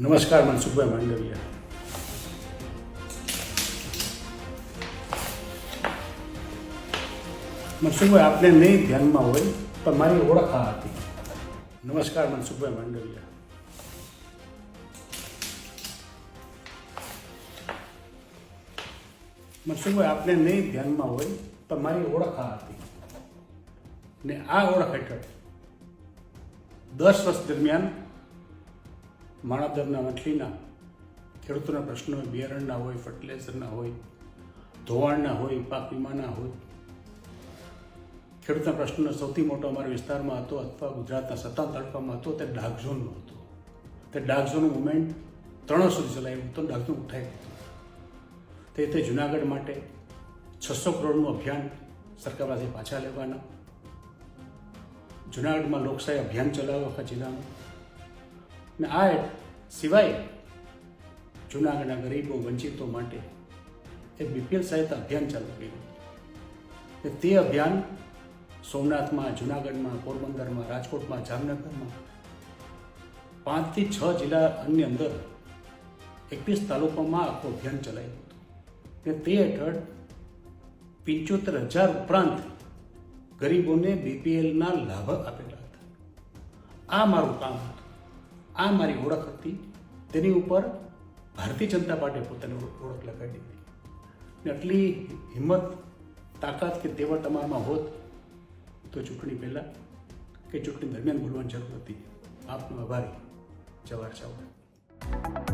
નમસ્કાર, મનસુખભાઈ માંડવિયા. મનસુખભાઈ, આપને નહીં ધ્યાનમાં હોય પણ મારી ઓળખ આ હતી. નમસ્કાર, મનસુખભાઈ માંડવિયા. મનસુખભાઈ, આપને નહીં ધ્યાનમાં હોય પણ મારી ઓળખ આ હતી ને આ ઓળખ હેઠળ 10 વર્ષ દરમિયાન માણાવદરના વંથલીના ખેડૂતોના પ્રશ્નો હોય, બિયારણના હોય, ફર્ટિલાઇઝરના હોય, ધોવાણના હોય, પાક વીમાના હોય, ખેડૂતના પ્રશ્નનો સૌથી મોટો અમારા વિસ્તારમાં હતો અથવા ગુજરાતના 57 તાલુકામાં હતો તે ડાર્ક ઝોનનો હતો. તે ડાર્ક ઝોનનું મુવમેન્ટ 3 સુધી ચલાવ્યું હતું, ડાર્ક ઝોન ઉઠાવ્યું હતું. તે રીતે જુનાગઢ માટે 600 કરોડનું અભિયાન સરકાર પાસે પાછા લેવાના, જુનાગઢમાં લોકશાહી અભિયાન ચલાવ્યું આખા જિલ્લામાં, ને આ સિવાય જૂનાગઢના ગરીબો વંચિતો માટે એક BPL સહાયતા અભિયાન ચાલુ કર્યું. તે અભિયાન સોમનાથમાં, જૂનાગઢમાં, પોરબંદરમાં, રાજકોટમાં, જામનગરમાં 5 થી 6 જિલ્લાની અંદર 21 તાલુકામાં આખું અભિયાન ચલાવ્યું હતું. ને તે હેઠળ 75,000 ઉપરાંત ગરીબોને BPLના લાભ આપેલા હતા. આ મારું કામ હતું, આ મારી ઓળખ હતી. તેની ઉપર ભારતીય જનતા પાર્ટીએ પોતાની ઓળખ લગાડી હતી. ને આટલી હિંમત, તાકાત કે તેવર તમારામાં હોત તો ચૂંટણી પહેલાં કે ચૂંટણી દરમિયાન બોલવાની જરૂર હતી. આપનો આભારી. જવાહર ચાવડા.